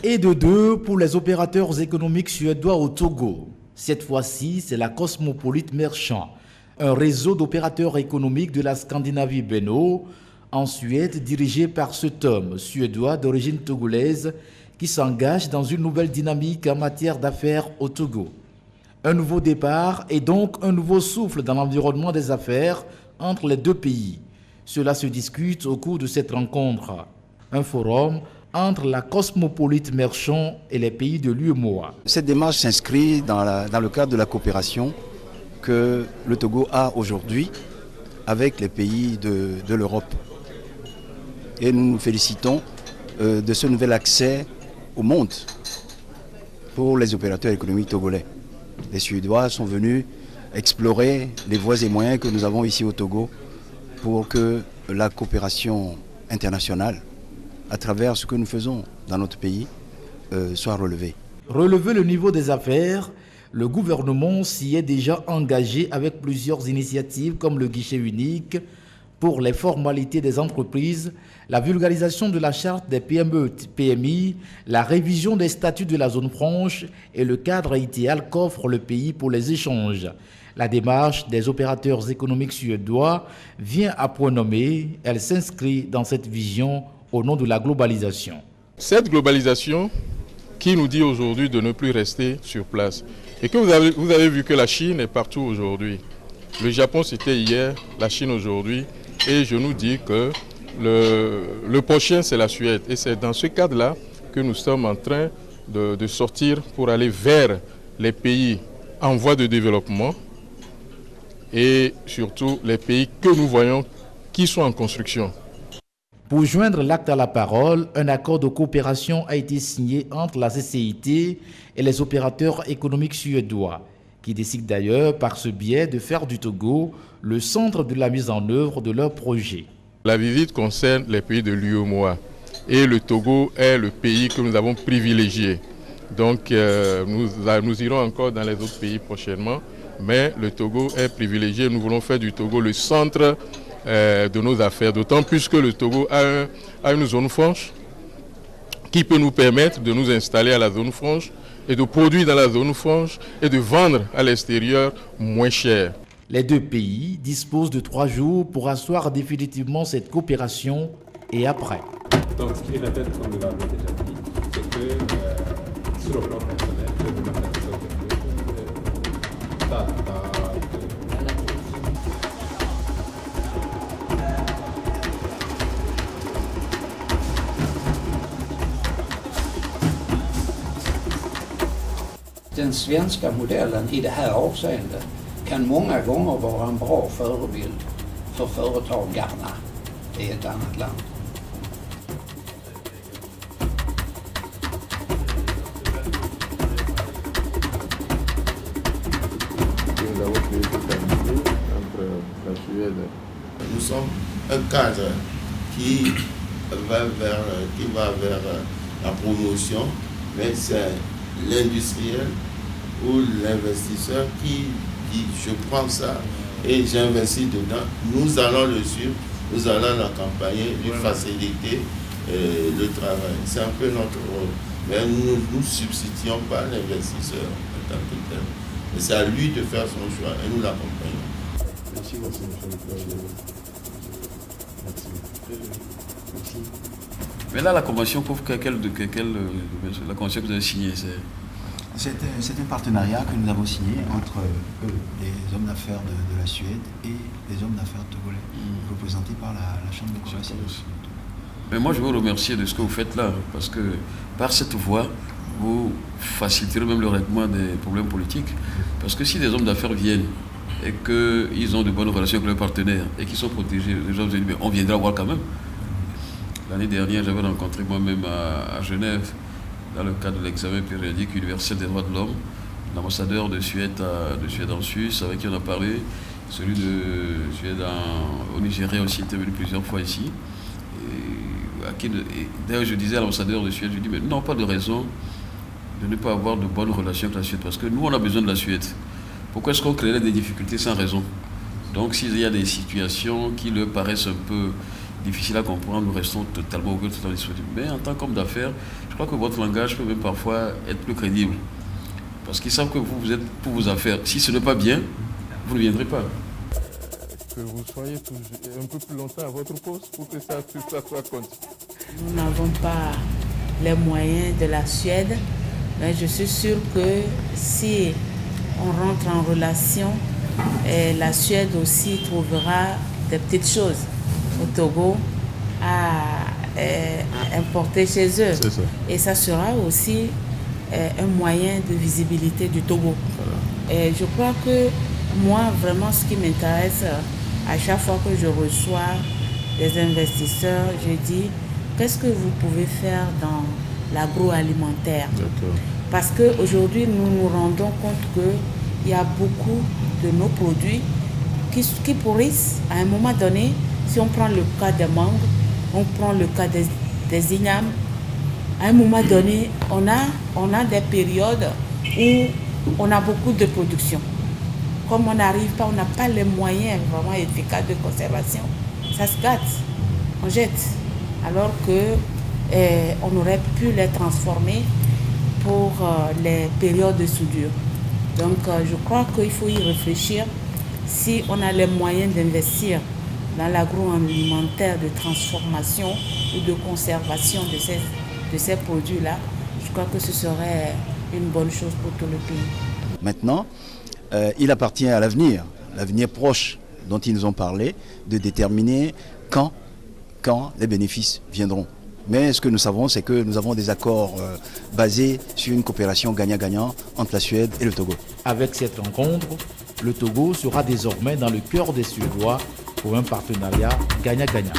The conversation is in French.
Et de deux pour les opérateurs économiques suédois au Togo. Cette fois-ci, c'est la Cosmopolite Merchant, un réseau d'opérateurs économiques de la Scandinavie Benno, en Suède, dirigé par cet homme suédois d'origine togolaise qui s'engage dans une nouvelle dynamique en matière d'affaires au Togo. Un nouveau départ et donc un nouveau souffle dans l'environnement des affaires entre les deux pays. Cela se discute au cours de cette rencontre. Un forum entre la Cosmopolite Merchant et les pays de l'UEMOA. Cette démarche s'inscrit dans le cadre de la coopération que le Togo a aujourd'hui avec les pays de l'Europe. Et nous nous félicitons de ce nouvel accès au monde pour les opérateurs économiques togolais. Les Suédois sont venus explorer les voies et moyens que nous avons ici au Togo pour que la coopération internationale, à travers ce que nous faisons dans notre pays, soit relevée. Relever le niveau des affaires, le gouvernement s'y est déjà engagé avec plusieurs initiatives comme le guichet unique pour les formalités des entreprises, la vulgarisation de la charte des PME-PMI, la révision des statuts de la zone franche et le cadre idéal qu'offre le pays pour les échanges. La démarche des opérateurs économiques suédois vient à point nommé. Elle s'inscrit dans cette vision au nom de la globalisation. Cette globalisation qui nous dit aujourd'hui de ne plus rester sur place. Et que vous avez vu que la Chine est partout aujourd'hui. Le Japon c'était hier, la Chine aujourd'hui. Et je nous dis que le prochain c'est la Suède. Et c'est dans ce cadre-là que nous sommes en train de sortir pour aller vers les pays en voie de développement et surtout les pays que nous voyons qui sont en construction. Pour joindre l'acte à la parole, un accord de coopération a été signé entre la CCIT et les opérateurs économiques suédois, qui décident d'ailleurs par ce biais de faire du Togo le centre de la mise en œuvre de leur projet. La visite concerne les pays de l'UEMOA et le Togo est le pays que nous avons privilégié. Donc nous irons encore dans les autres pays prochainement, mais le Togo est privilégié. Nous voulons faire du Togo le centre de nos affaires, d'autant plus que le Togo a une zone franche qui peut nous permettre de nous installer à la zone franche et de produire dans la zone franche et de vendre à l'extérieur moins cher. Les deux pays disposent de 3 jours pour asseoir définitivement cette coopération et après. Donc ce qui est la tête, comme nous l'avons déjà dit, c'est que sur le plan personnel, je vous m'appelle Den svenska modellen i det här avseendet kan många gånger vara en bra förebild för företagarna i ett annat land. Nous sommes un cadre qui va vers la promotion, mais c'est l'industriel ou l'investisseur qui dit je prends ça et j'investis dedans, nous allons le suivre, nous allons l'accompagner, lui faciliter le travail. C'est un peu notre rôle. Mais nous ne substituons pas l'investisseur en tant que tel. Mais c'est à lui de faire son choix et nous l'accompagnons. Merci beaucoup, monsieur le président. Merci. Mais là, la convention couvre la convention que vous avez signée, C'est un partenariat que nous avons signé entre les hommes d'affaires de la Suède et les hommes d'affaires togolais, représentés par la Chambre de commerce. Mais moi, je veux vous remercier de ce que vous faites là, parce que par cette voie, vous faciliterez même le règlement des problèmes politiques. Parce que si des hommes d'affaires viennent et qu'ils ont de bonnes relations avec leurs partenaires et qu'ils sont protégés, les gens vous disent, mais on viendra voir quand même. L'année dernière, j'avais rencontré moi-même à Genève, dans le cadre de l'examen périodique universel des droits de l'homme, l'ambassadeur de Suède en Suisse, avec qui on a parlé, celui de Suède au Nigeria aussi était venu plusieurs fois ici. D'ailleurs, je disais à l'ambassadeur de Suède, je lui dis, mais non, pas de raison de ne pas avoir de bonnes relations avec la Suède, parce que nous, on a besoin de la Suède. Pourquoi est-ce qu'on créerait des difficultés sans raison? Donc, s'il y a des situations qui leur paraissent un peu difficile à comprendre, nous restons totalement ouverts, totalement disponibles. Mais en tant qu'homme d'affaires, je crois que votre langage peut même parfois être plus crédible. Parce qu'ils savent que vous êtes pour vos affaires. Si ce n'est pas bien, vous ne viendrez pas. Que vous soyez un peu plus longtemps à votre poste pour que ça soit continu. Nous n'avons pas les moyens de la Suède, mais je suis sûre que si on rentre en relation, la Suède aussi trouvera des petites choses au Togo à importer chez eux. C'est ça. Et ça sera aussi un moyen de visibilité du Togo. Voilà. Et je crois que moi, vraiment, ce qui m'intéresse, à chaque fois que je reçois des investisseurs, je dis, qu'est-ce que vous pouvez faire dans l'agroalimentaire? Parce qu'aujourd'hui, nous nous rendons compte qu'il y a beaucoup de nos produits qui pourrissent à un moment donné. Si on prend le cas des mangues, on prend le cas des ignames, à un moment donné, on a des périodes où on a beaucoup de production. Comme on n'arrive pas, on n'a pas les moyens vraiment efficaces de conservation, ça se gâte, on jette. Alors qu'on aurait pu les transformer pour les périodes de soudure. Donc je crois qu'il faut y réfléchir. Si on a les moyens d'investir dans l'agroalimentaire de transformation ou de conservation de ces produits-là, je crois que ce serait une bonne chose pour tout le pays. Maintenant, il appartient à l'avenir proche dont ils nous ont parlé, de déterminer quand les bénéfices viendront. Mais ce que nous savons, c'est que nous avons des accords basés sur une coopération gagnant-gagnant entre la Suède et le Togo. Avec cette rencontre, le Togo sera désormais dans le cœur des Suédois pour un partenariat gagnant-gagnant.